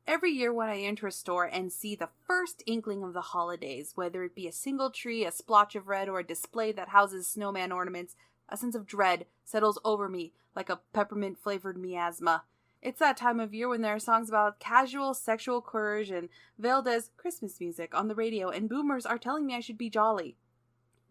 Every year when I enter a store and see the first inkling of the holidays, whether it be a single tree, a splotch of red, or a display that houses snowman ornaments, a sense of dread settles over me like a peppermint-flavored miasma. It's that time of year when there are songs about casual sexual coercion veiled as Christmas music on the radio, and boomers are telling me I should be jolly.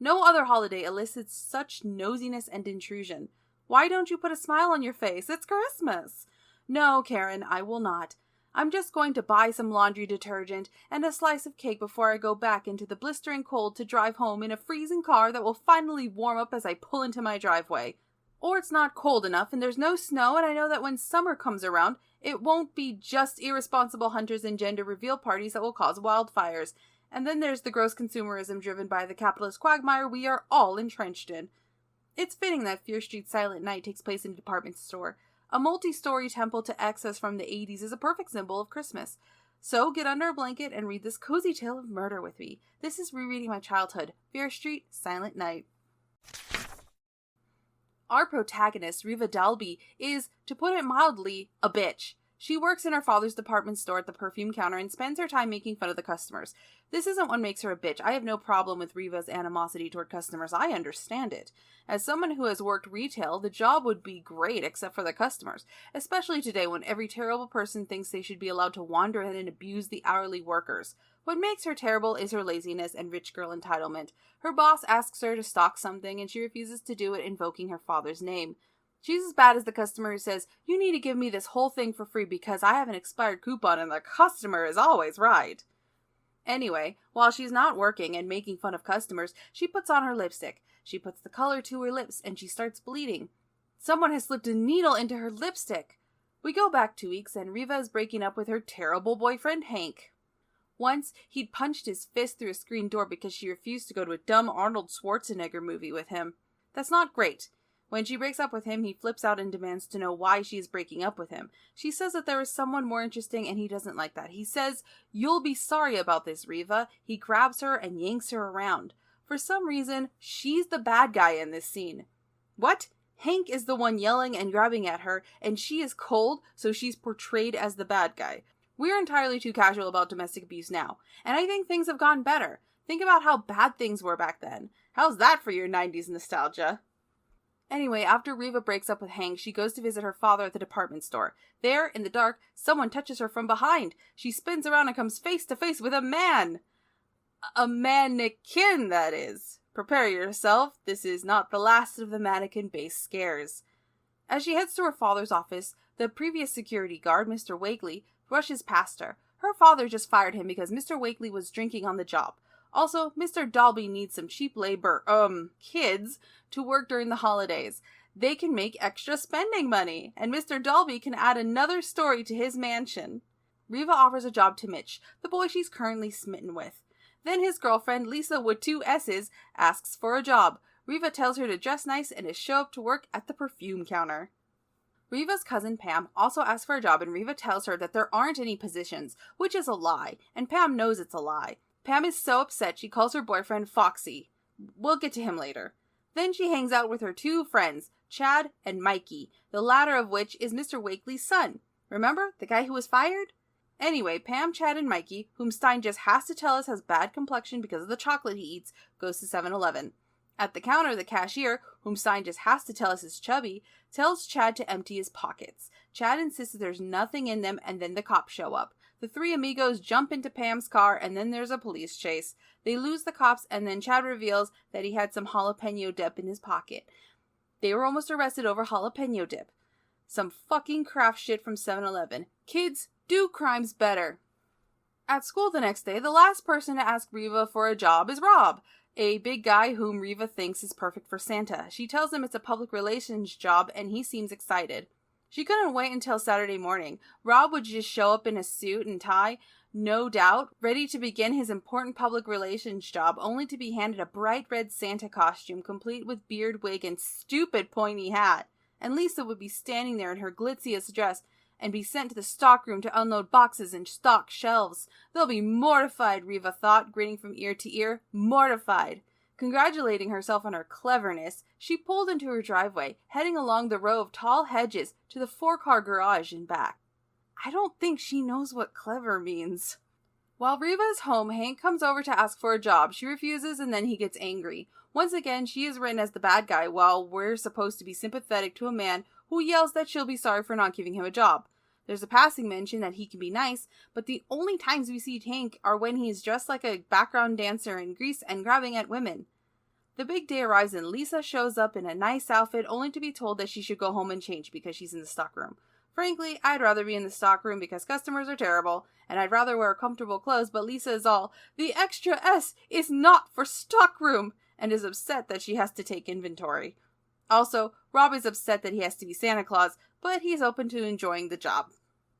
No other holiday elicits such nosiness and intrusion. Why don't you put a smile on your face? It's Christmas! No, Karen, I will not. I'm just going to buy some laundry detergent and a slice of cake before I go back into the blistering cold to drive home in a freezing car that will finally warm up as I pull into my driveway. Or it's not cold enough and there's no snow, and I know that when summer comes around, it won't be just irresponsible hunters and gender reveal parties that will cause wildfires. And then there's the gross consumerism driven by the capitalist quagmire we are all entrenched in. It's fitting that Fear Street's Silent Night takes place in a department store. A multi-story temple to access from the 80s is a perfect symbol of Christmas. So get under a blanket and read this cozy tale of murder with me. This is Rereading My Childhood, Fear Street, Silent Night. Our protagonist, Riva Dalby, is, to put it mildly, a bitch. She works in her father's department store at the perfume counter and spends her time making fun of the customers. This isn't what makes her a bitch. I have no problem with Riva's animosity toward customers. I understand it. As someone who has worked retail, the job would be great except for the customers, especially today when every terrible person thinks they should be allowed to wander in and abuse the hourly workers. What makes her terrible is her laziness and rich girl entitlement. Her boss asks her to stock something and she refuses to do it, invoking her father's name. She's as bad as the customer who says, "You need to give me this whole thing for free because I have an expired coupon," and the customer is always right. Anyway, while she's not working and making fun of customers, she puts on her lipstick. She puts the color to her lips and she starts bleeding. Someone has slipped a needle into her lipstick. We go back 2 weeks and Riva is breaking up with her terrible boyfriend, Hank. Once, he'd punched his fist through a screen door because she refused to go to a dumb Arnold Schwarzenegger movie with him. That's not great. When she breaks up with him, he flips out and demands to know why she is breaking up with him. She says that there is someone more interesting and he doesn't like that. He says, "You'll be sorry about this, Riva." He grabs her and yanks her around. For some reason, she's the bad guy in this scene. What? Hank is the one yelling and grabbing at her, and she is cold, so she's portrayed as the bad guy. We're entirely too casual about domestic abuse now, and I think things have gotten better. Think about how bad things were back then. How's that for your 90s nostalgia? Anyway, after Riva breaks up with Hank, she goes to visit her father at the department store. There, in the dark, someone touches her from behind. She spins around and comes face to face with a man. A mannequin, that is. Prepare yourself. This is not the last of the mannequin-based scares. As she heads to her father's office, the previous security guard, Mr. Wakely, rushes past her. Her father just fired him because Mr. Wakely was drinking on the job. Also, Mr. Dalby needs some cheap labor, kids, to work during the holidays. They can make extra spending money, and Mr. Dalby can add another story to his mansion. Riva offers a job to Mitch, the boy she's currently smitten with. Then his girlfriend, Lisa with 2 S's, asks for a job. Riva tells her to dress nice and to show up to work at the perfume counter. Riva's cousin Pam also asks for a job, and Riva tells her that there aren't any positions, which is a lie, and Pam knows it's a lie. Pam is so upset she calls her boyfriend Foxy. We'll get to him later. Then she hangs out with her 2 friends, Chad and Mikey, the latter of which is Mr. Wakely's son. Remember, the guy who was fired? Anyway, Pam, Chad, and Mikey, whom Stine just has to tell us has bad complexion because of the chocolate he eats, goes to 7-Eleven. At the counter, the cashier, whom Stine just has to tell us is chubby, tells Chad to empty his pockets. Chad insists that there's nothing in them, and then the cops show up. The 3 amigos jump into Pam's car, and then there's a police chase. They lose the cops, and then Chad reveals that he had some jalapeno dip in his pocket. They were almost arrested over jalapeno dip. Some fucking craft shit from 7-Eleven. Kids, do crimes better. At school the next day, the last person to ask Riva for a job is Rob, a big guy whom Riva thinks is perfect for Santa. She tells him it's a public relations job, and he seems excited. She couldn't wait until Saturday morning. Rob would just show up in a suit and tie, no doubt, ready to begin his important public relations job, only to be handed a bright red Santa costume, complete with beard, wig, and stupid pointy hat. And Lisa would be standing there in her glitziest dress, and be sent to the stockroom to unload boxes and stock shelves. They'll be mortified, Riva thought, grinning from ear to ear. Mortified. Congratulating herself on her cleverness, she pulled into her driveway, heading along the row of tall hedges to the 4-car garage and back. I don't think she knows what clever means. While Riva is home, Hank comes over to ask for a job. She refuses and then he gets angry. Once again, she is written as the bad guy while we're supposed to be sympathetic to a man who yells that she'll be sorry for not giving him a job. There's a passing mention that he can be nice, but the only times we see Hank are when he's dressed like a background dancer in Greece and grabbing at women. The big day arrives and Lisa shows up in a nice outfit only to be told that she should go home and change because she's in the stockroom. Frankly, I'd rather be in the stockroom because customers are terrible, and I'd rather wear comfortable clothes, but Lisa is all, "The extra S is not for stockroom," and is upset that she has to take inventory. Also, Rob is upset that he has to be Santa Claus, but he's open to enjoying the job.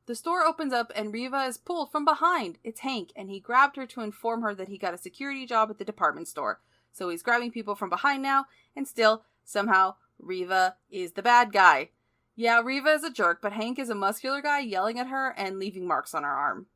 The store opens up and Riva is pulled from behind. It's Hank, and he grabbed her to inform her that he got a security job at the department store. So he's grabbing people from behind now, and still, somehow, Riva is the bad guy. Yeah, Riva is a jerk, but Hank is a muscular guy yelling at her and leaving marks on her arm.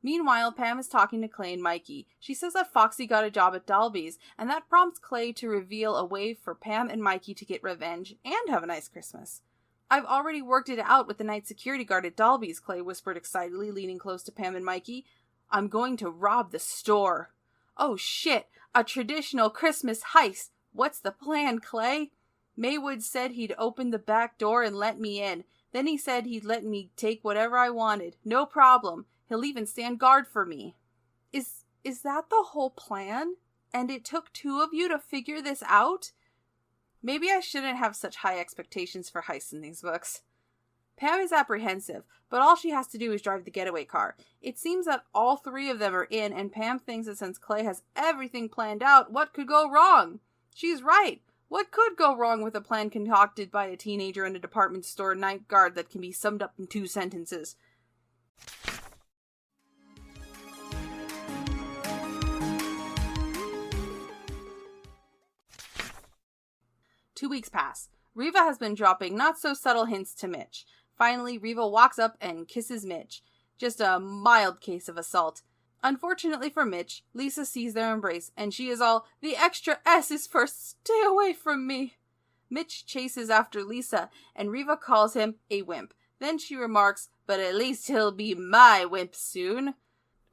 Meanwhile, Pam is talking to Clay and Mikey. She says that Foxy got a job at Dalby's, and that prompts Clay to reveal a way for Pam and Mikey to get revenge and have a nice Christmas. "I've already worked it out with the night security guard at Dalby's," Clay whispered excitedly, leaning close to Pam and Mikey. "I'm going to rob the store." "Oh shit, a traditional Christmas heist. What's the plan, Clay?" "Maywood said he'd open the back door and let me in. Then he said he'd let me take whatever I wanted. No problem. He'll even stand guard for me." Is that the whole plan? And it took two of you to figure this out? Maybe I shouldn't have such high expectations for heists in these books. Pam is apprehensive, but all she has to do is drive the getaway car. It seems that all three of them are in, and Pam thinks that since Clay has everything planned out, what could go wrong? She's right. What could go wrong with a plan concocted by a teenager in a department store night guard that can be summed up in 2 sentences? Two weeks pass. Riva has been dropping not-so-subtle hints to Mitch. Finally, Riva walks up and kisses Mitch. Just a mild case of assault. Unfortunately for Mitch, Lisa sees their embrace, and she is all, "The extra S is for stay away from me." Mitch chases after Lisa, and Riva calls him a wimp. Then she remarks, "But at least he'll be my wimp soon."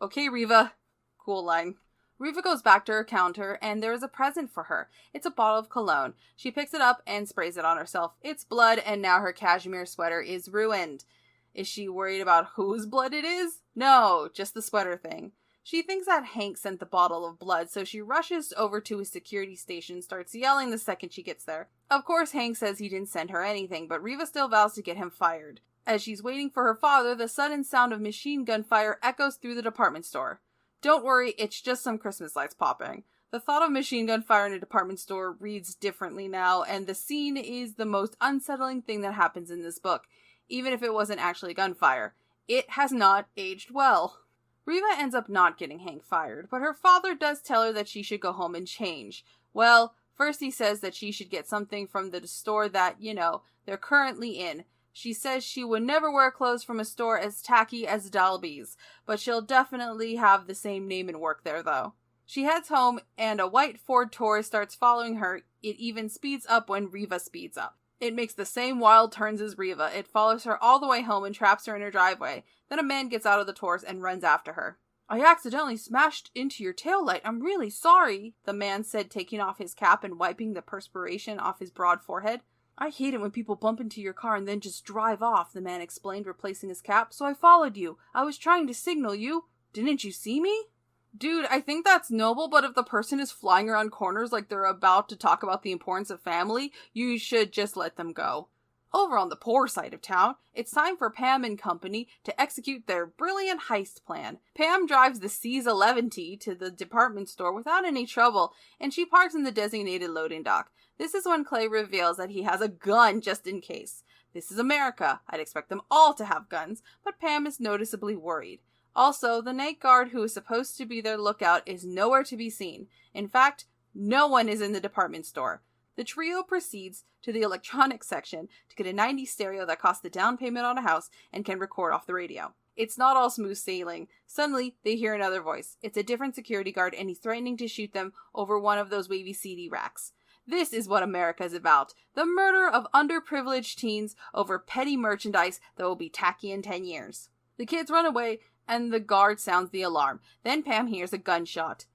"Okay, Riva." Cool line. Riva goes back to her counter, and there is a present for her. It's a bottle of cologne. She picks it up and sprays it on herself. It's blood, and now her cashmere sweater is ruined. Is she worried about whose blood it is? No, just the sweater thing. She thinks that Hank sent the bottle of blood, so she rushes over to his security station and starts yelling the second she gets there. Of course, Hank says he didn't send her anything, but Riva still vows to get him fired. As she's waiting for her father, the sudden sound of machine gun fire echoes through the department store. Don't worry, it's just some Christmas lights popping. The thought of machine gun fire in a department store reads differently now, and the scene is the most unsettling thing that happens in this book, even if it wasn't actually gunfire. It has not aged well. Riva ends up not getting Hank fired, but her father does tell her that she should go home and change. Well, first he says that she should get something from the store that, they're currently in. She says she would never wear clothes from a store as tacky as Dalby's, but she'll definitely have the same name and work there, though. She heads home, and a white Ford Taurus starts following her. It even speeds up when Riva speeds up. It makes the same wild turns as Riva. It follows her all the way home and traps her in her driveway. Then a man gets out of the Taurus and runs after her. "I accidentally smashed into your taillight. I'm really sorry," the man said, taking off his cap and wiping the perspiration off his broad forehead. "I hate it when people bump into your car and then just drive off," the man explained, replacing his cap. "So I followed you. I was trying to signal you. Didn't you see me?" Dude, I think that's noble, but if the person is flying around corners like they're about to talk about the importance of family, you should just let them go. Over on the poor side of town, it's time for Pam and company to execute their brilliant heist plan. Pam drives the C11T to the department store without any trouble, and she parks in the designated loading dock. This is when Clay reveals that he has a gun just in case. This is America. I'd expect them all to have guns, but Pam is noticeably worried. Also, the night guard who is supposed to be their lookout is nowhere to be seen. In fact, no one is in the department store. The trio proceeds to the electronics section to get a 90s stereo that costs the down payment on a house and can record off the radio. It's not all smooth sailing. Suddenly, they hear another voice. It's a different security guard, and he's threatening to shoot them over one of those wavy CD racks. This is what America's about. The murder of underprivileged teens over petty merchandise that will be tacky in 10 years. The kids run away, and the guard sounds the alarm. Then Pam hears a gunshot.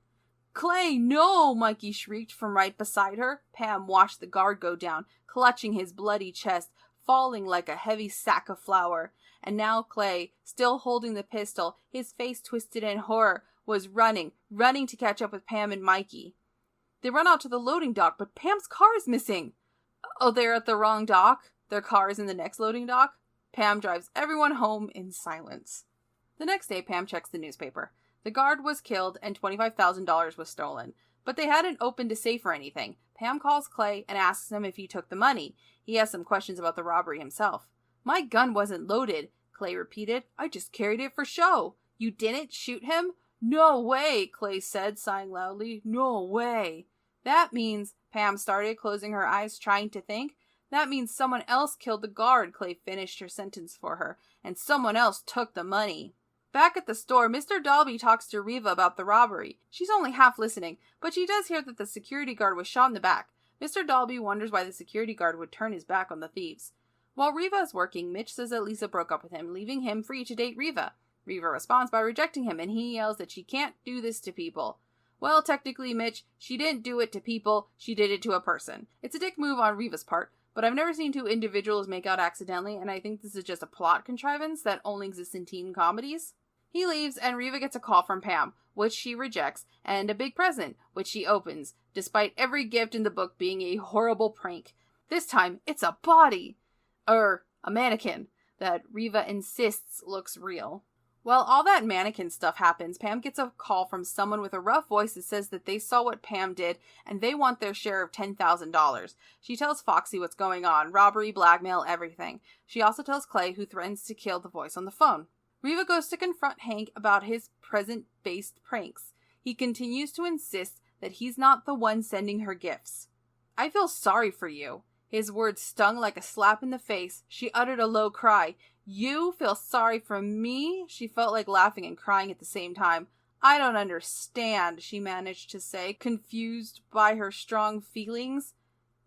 "Clay, no!" Mikey shrieked from right beside her. Pam watched the guard go down, clutching his bloody chest, falling like a heavy sack of flour. And now Clay, still holding the pistol, his face twisted in horror, was running to catch up with Pam and Mikey. They run out to the loading dock, but Pam's car is missing. Oh, they're at the wrong dock? Their car is in the next loading dock? Pam drives everyone home in silence. The next day, Pam checks the newspaper. The guard was killed and $25,000 was stolen, but they hadn't opened a safe or anything. Pam calls Clay and asks him if he took the money. He has some questions about the robbery himself. "My gun wasn't loaded," Clay repeated. "I just carried it for show." "You didn't shoot him?" "No way," Clay said, sighing loudly. "No way." "That means," Pam started, closing her eyes, trying to think. "That means someone else killed the guard," Clay finished her sentence for her, "and someone else took the money." Back at the store, Mr. Dalby talks to Riva about the robbery. She's only half listening, but she does hear that the security guard was shot in the back. Mr. Dalby wonders why the security guard would turn his back on the thieves. While Riva is working, Mitch says that Lisa broke up with him, leaving him free to date Riva. Riva responds by rejecting him, and he yells that she can't do this to people. "Well, technically, Mitch, she didn't do it to people, she did it to a person." It's a dick move on Riva's part, but I've never seen two individuals make out accidentally, and I think this is just a plot contrivance that only exists in teen comedies. He leaves, and Riva gets a call from Pam, which she rejects, and a big present, which she opens, despite every gift in the book being a horrible prank. This time, it's a body! A mannequin, that Riva insists looks real. While all that mannequin stuff happens, Pam gets a call from someone with a rough voice that says that they saw what Pam did, and they want their share of $10,000. She tells Foxy what's going on, robbery, blackmail, everything. She also tells Clay, who threatens to kill the voice on the phone. Riva goes to confront Hank about his present-based pranks. He continues to insist that he's not the one sending her gifts. "I feel sorry for you." His words stung like a slap in the face. She uttered a low cry. "You feel sorry for me?" She felt like laughing and crying at the same time. "I don't understand," she managed to say, confused by her strong feelings.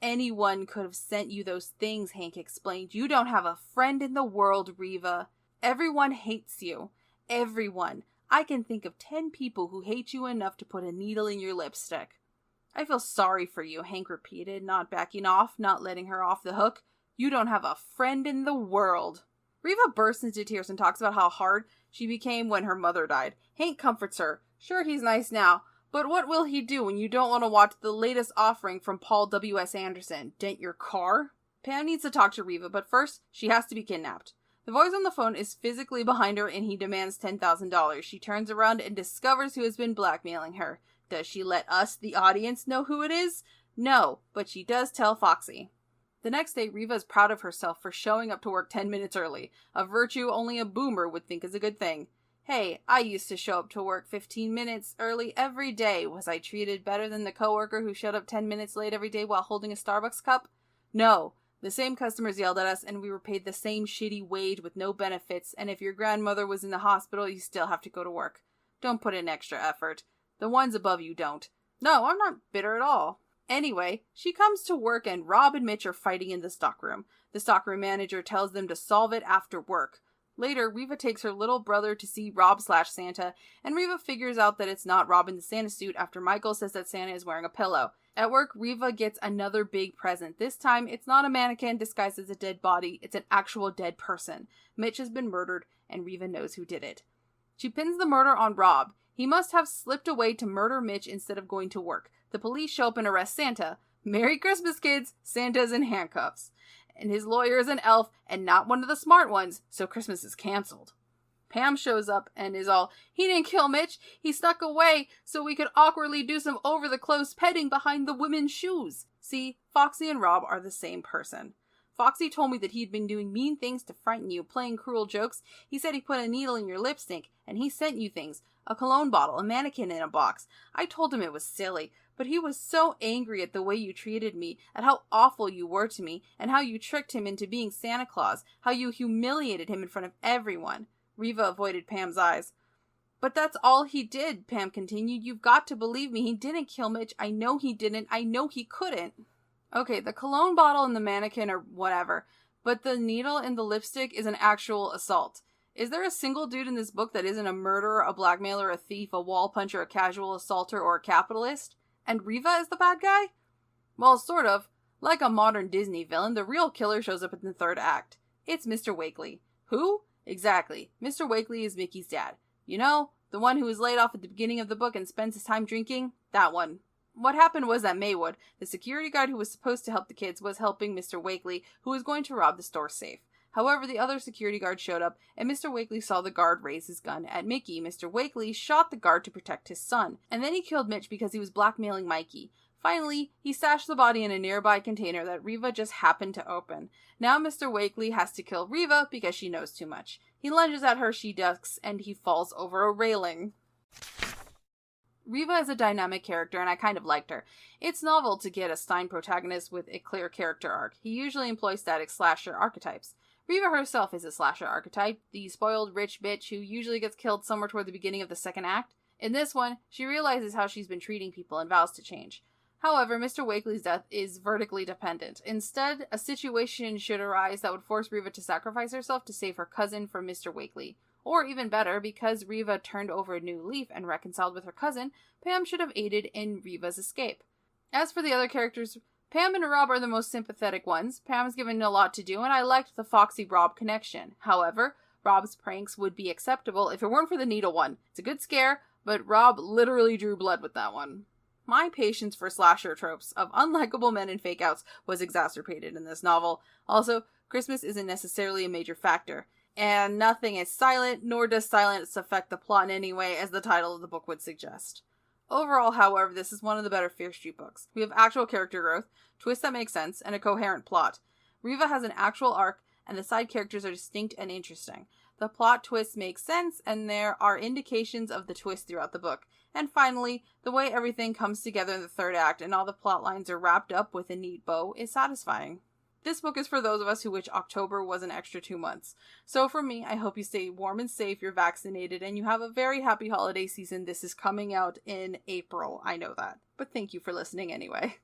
"Anyone could have sent you those things," Hank explained. "You don't have a friend in the world, Riva. Everyone hates you. Everyone. I can think of 10 people who hate you enough to put a needle in your lipstick." "I feel sorry for you," Hank repeated, not backing off, not letting her off the hook. "You don't have a friend in the world." Riva bursts into tears and talks about how hard she became when her mother died. Hank comforts her. Sure, he's nice now, but what will he do when you don't want to watch the latest offering from Paul W.S. Anderson? Dent your car? Pam needs to talk to Riva, but first, she has to be kidnapped. The voice on the phone is physically behind her and he demands $10,000. She turns around and discovers who has been blackmailing her. Does she let us, the audience, know who it is? No, but she does tell Foxy. The next day, Riva is proud of herself for showing up to work 10 minutes early, a virtue only a boomer would think is a good thing. "Hey, I used to show up to work 15 minutes early every day. Was I treated better than the coworker who showed up 10 minutes late every day while holding a Starbucks cup? No. The same customers yelled at us, and we were paid the same shitty wage with no benefits, and if your grandmother was in the hospital, you still have to go to work. Don't put in extra effort. The ones above you don't." No, I'm not bitter at all. Anyway, she comes to work and Rob and Mitch are fighting in the stockroom. The stockroom manager tells them to solve it after work. Later, Riva takes her little brother to see Rob/Santa, and Riva figures out that it's not Rob in the Santa suit after Michael says that Santa is wearing a pillow. At work, Riva gets another big present. This time, it's not a mannequin disguised as a dead body, it's an actual dead person. Mitch has been murdered, and Riva knows who did it. She pins the murder on Rob. He must have slipped away to murder Mitch instead of going to work. The police show up and arrest Santa. Merry Christmas, kids! Santa's in handcuffs. And his lawyer is an elf, and not one of the smart ones, so Christmas is canceled. Pam shows up and is all, "He didn't kill Mitch, he snuck away so we could awkwardly do some over-the-clothes petting behind the women's shoes." See, Foxy and Rob are the same person. Foxy told me that he'd been doing mean things to frighten you, playing cruel jokes. He said he put a needle in your lipstick, and he sent you things. A cologne bottle, a mannequin in a box. I told him it was silly, but he was so angry at the way you treated me, at how awful you were to me, and how you tricked him into being Santa Claus, how you humiliated him in front of everyone. Riva avoided Pam's eyes. "But that's all he did," Pam continued. "You've got to believe me. He didn't kill Mitch. I know he didn't. I know he couldn't." Okay, the cologne bottle and the mannequin are whatever, but the needle in the lipstick is an actual assault. Is there a single dude in this book that isn't a murderer, a blackmailer, a thief, a wall puncher, a casual assaulter, or a capitalist? And Riva is the bad guy? Well, sort of. Like a modern Disney villain, the real killer shows up in the third act. It's Mr. Wakely. Who? Exactly. Mr. Wakely is Mickey's dad. You know, the one who was laid off at the beginning of the book and spends his time drinking? That one. What happened was that Maywood, the security guard who was supposed to help the kids, was helping Mr. Wakely, who was going to rob the store safe. However, the other security guard showed up, and Mr. Wakely saw the guard raise his gun at Mickey. Mr. Wakely shot the guard to protect his son, and then he killed Mitch because he was blackmailing Mikey. Finally, he stashed the body in a nearby container that Riva just happened to open. Now Mr. Wakely has to kill Riva because she knows too much. He lunges at her, she ducks, and he falls over a railing. Riva is a dynamic character, and I kind of liked her. It's novel to get a Stine protagonist with a clear character arc. He usually employs static slasher archetypes. Riva herself is a slasher archetype, the spoiled rich bitch who usually gets killed somewhere toward the beginning of the second act. In this one, she realizes how she's been treating people and vows to change. However, Mr. Wakely's death is vertically dependent. Instead, a situation should arise that would force Riva to sacrifice herself to save her cousin from Mr. Wakely. Or even better, because Riva turned over a new leaf and reconciled with her cousin, Pam should have aided in Riva's escape. As for the other characters, Pam and Rob are the most sympathetic ones. Pam's given a lot to do, and I liked the Foxy-Rob connection. However, Rob's pranks would be acceptable if it weren't for the needle one. It's a good scare, but Rob literally drew blood with that one. My patience for slasher tropes of unlikable men and fake-outs was exacerbated in this novel. Also, Christmas isn't necessarily a major factor, and nothing is silent, nor does silence affect the plot in any way, as the title of the book would suggest. Overall, however, this is one of the better Fear Street books. We have actual character growth, twists that make sense, and a coherent plot. Riva has an actual arc, and the side characters are distinct and interesting. The plot twists make sense, and there are indications of the twist throughout the book. And finally, the way everything comes together in the third act and all the plot lines are wrapped up with a neat bow is satisfying. This book is for those of us who wish October was an extra 2 months. So for me, I hope you stay warm and safe, you're vaccinated, and you have a very happy holiday season. This is coming out in April, I know that. But thank you for listening anyway.